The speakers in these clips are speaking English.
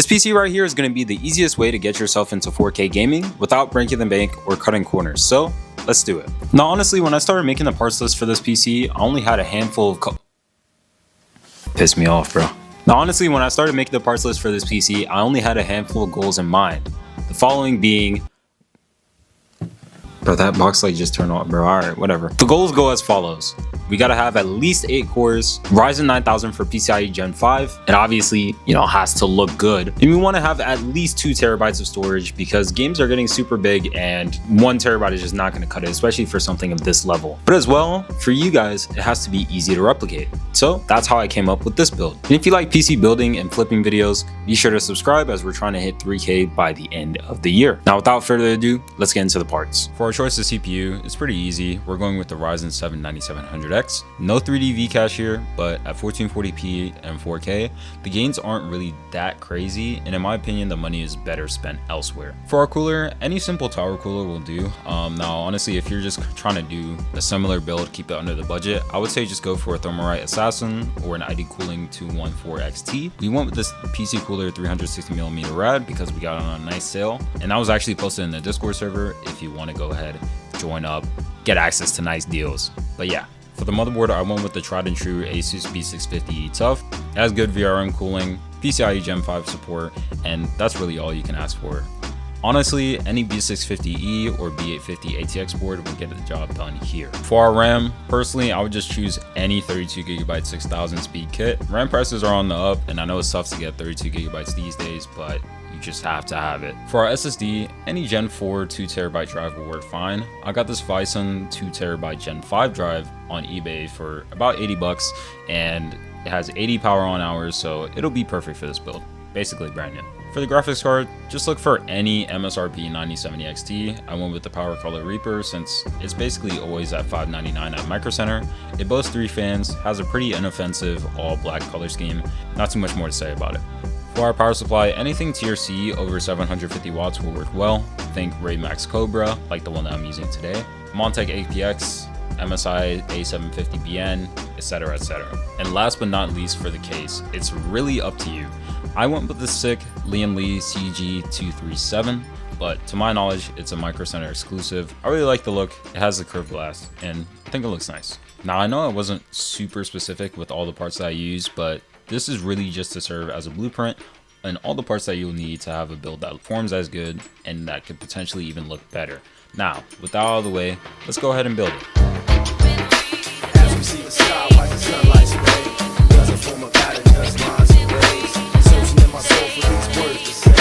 This PC right here is going to be the easiest way to get yourself into 4K gaming without breaking the bank or cutting corners, so let's do it. Now honestly, when I started making the parts list for this PC, I only had a handful of Piss me off, bro. Now honestly, when I started making the parts list for this PC, I only had a handful of goals in mind. The following being... Bro, that box light just turned on, bro. Alright, whatever. The goals go as follows. We gotta have at least 8 cores, Ryzen 9000 for PCIe Gen 5. It obviously, has to look good. And we wanna have at least 2 terabytes of storage because games are getting super big and 1 terabyte is just not gonna cut it, especially for something of this level. But as well, for you guys, it has to be easy to replicate. So that's how I came up with this build. And if you like PC building and flipping videos, be sure to subscribe as we're trying to hit 3K by the end of the year. Now without further ado, let's get into the parts. For our choice of CPU, it's pretty easy. We're going with the Ryzen 7 9700X. No 3D V-cache here, but at 1440p and 4K, the gains aren't really that crazy, and in my opinion, the money is better spent elsewhere. For our cooler, any simple tower cooler will do. Now, honestly, if you're just trying to do a similar build, keep it under the budget, I would say just go for a Thermalright Assassin or an ID Cooling 214 XT. We went with this PC cooler 360mm rad because we got it on a nice sale, and that was actually posted in the Discord server if you want to go ahead, join up, get access to nice deals. But yeah. For the motherboard, I went with the tried and true Asus B650E Tough. It has good VRM cooling, PCIe Gen 5 support, and that's really all you can ask for. Honestly, any B650E or B850 ATX board will get the job done here. For our RAM, personally, I would just choose any 32GB 6000 speed kit. RAM prices are on the up, and I know it's tough to get 32GB these days, but you just have to have it. For our SSD, any Gen 4 2TB drive will work fine. I got this Ryzen 2TB Gen 5 drive on eBay for about 80 bucks, and it has 80 power on hours, so it'll be perfect for this build. Basically brand new. For the graphics card, just look for any MSRP 9070 XT. I went with the Power Color Reaper since it's basically always at $599 at Micro Center. It boasts 3 fans, has a pretty inoffensive all black color scheme. Not too much more to say about it. For our power supply, anything tier C over 750 watts will work well. Think Ray Max Cobra, like the one that I'm using today, Montech APX, MSI A750BN, etc, etc. And last but not least for the case, it's really up to you. I went with the sick Lian Li CG237, but to my knowledge, it's a Micro Center exclusive. I really like the look. It has the curved glass, and I think it looks nice. Now, I know I wasn't super specific with all the parts that I used, but this is really just to serve as a blueprint and all the parts that you'll need to have a build that forms as good and that could potentially even look better. Now, with that out of the way, let's go ahead and build it. As we see the sky, watch the sunlight spray, doesn't form a pattern, just lines and rays. Searching in my soul for these words to say.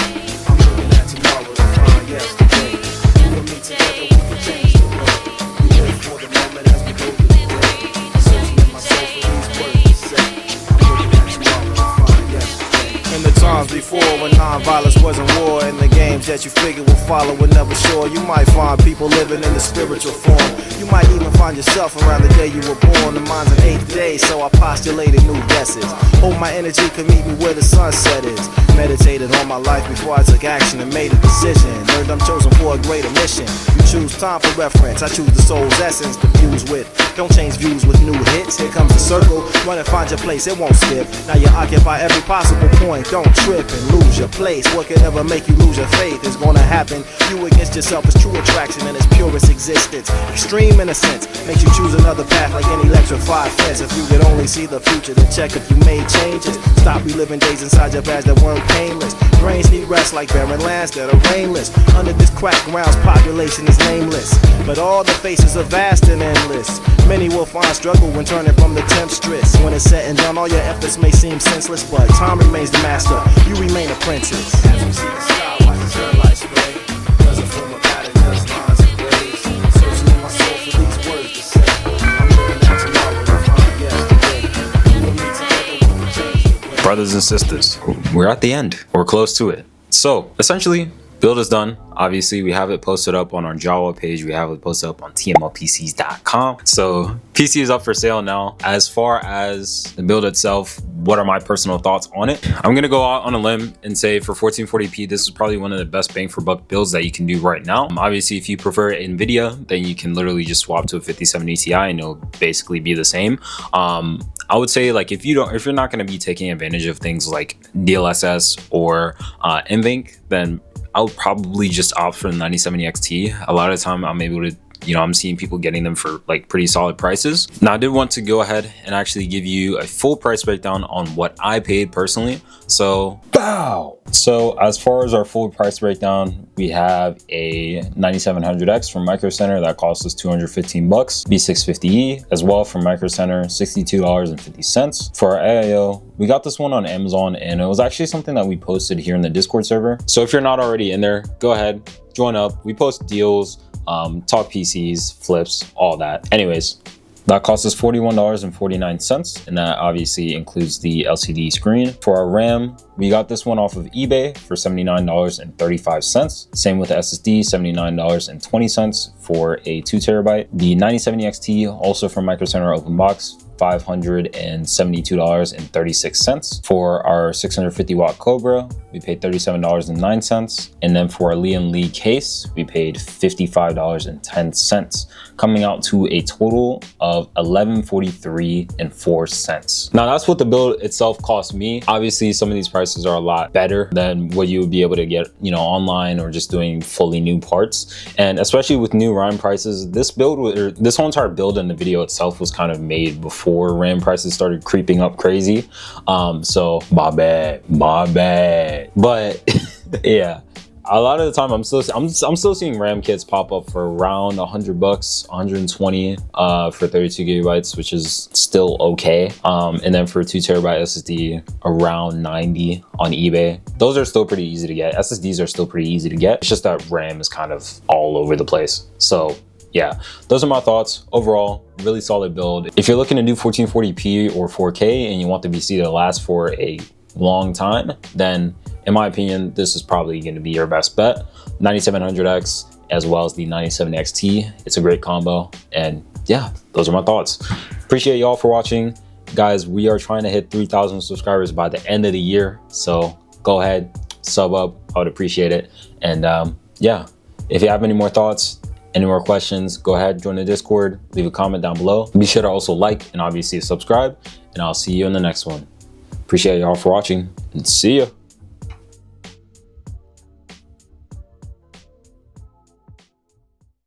I'm looking at tomorrow to find yesterday. You and me together, we can change the world. We live for the moment as we go through the day. Searching in my soul for these words to say. I'm looking at tomorrow to find yesterday. In the times before, when non-violence wasn't war, and the games that you figured would follow were never sure, you might find people living in the spiritual form. You might even find yourself around the day you were born. The mine's an 8th day, so I postulated new guesses. Hope my energy could meet me where the sunset is. Meditated on my life before I took action and made a decision. Learned I'm chosen for a greater mission. You choose time for reference, I choose the soul's essence to fuse with. Don't change views with new hits. Here comes the circle, run and find your place, it won't skip. Now you occupy every possible point, don't trip and lose your place. What could ever make you lose your faith is gonna happen. You against yourself is true attraction in its purest existence. Extreme innocence makes you choose another path like an electrified fence. If you could only see the future, then check if you made changes. Stop reliving days inside your past that weren't painless. Brains need rest like barren lands that are rainless. Under this crack ground's population is nameless, but all the faces are vast and endless. Many will find struggle when turning from the temptress. When it's said and done, all your efforts may seem senseless, but time remains the master, you remain a princess. As we see the sky, watch the sunlight spray, doesn't form a pattern, just lines and rays. Searching in my soul for these words to say. I'm looking at tomorrow to find yesterday. You and me together, we can change the way. Brothers and sisters, we're at the end, or close to it. So essentially, build is done. Obviously, we have it posted up on our Java page. We have it posted up on tmlpcs.com. So PC is up for sale now. As far as the build itself, what are my personal thoughts on it? I'm gonna go out on a limb and say for 1440p, this is probably one of the best bang for buck builds that you can do right now. Obviously, if you prefer NVIDIA, then you can literally just swap to a 5070 Ti and it'll basically be the same. I would say, like, if you're not going to be taking advantage of things like DLSS or NVENC, then I would probably just opt for the 9070 XT. A lot of the time I'm able to, I'm seeing people getting them for like pretty solid prices. Now I did want to go ahead and actually give you a full price breakdown on what I paid personally. So as far as our full price breakdown, we have a 9700X from Micro Center that cost us $215, B650E as well from Micro Center, $62.50. For our AIO, we got this one on Amazon, and it was actually something that we posted here in the Discord server. So if you're not already in there, go ahead, join up. We post deals, talk PCs, flips, all that. Anyways, that cost us $41.49, and that obviously includes the LCD screen. For our RAM, we got this one off of eBay for $79.35. Same with the SSD, $79.20 for a 2 terabyte. The 9070 XT, also from Micro Center Open Box, $572.36. For our 650 watt Cobra, we paid $37.09. And then for our Liam Lee case, we paid $55.10, coming out to a total of $11.43.04. Now that's what the build itself cost me. Obviously, some of these prices are a lot better than what you would be able to get, online or just doing fully new parts. And especially with new RAM prices, this build, or this whole entire build in the video itself was kind of made before RAM prices started creeping up crazy. So my bad. But yeah, a lot of the time I'm still seeing RAM kits pop up for around $100, 120 for 32 gigabytes, which is still okay. And then for a 2 terabyte SSD, around 90 on eBay. Those are still pretty easy to get. SSDs are still pretty easy to get. It's just that RAM is kind of all over the place. So yeah, those are my thoughts. Overall, really solid build. If you're looking to do 1440p or 4K and you want the PC to last for a long time, then in my opinion, this is probably going to be your best bet. 9700X as well as the 9070 XT. It's a great combo. And yeah, those are my thoughts. Appreciate y'all for watching. Guys, we are trying to hit 3,000 subscribers by the end of the year. So go ahead, sub up. I would appreciate it. And yeah, if you have any more thoughts, any more questions, go ahead, join the Discord, leave a comment down below. Be sure to also like and obviously subscribe, and I'll see you in the next one. Appreciate y'all for watching, and see ya.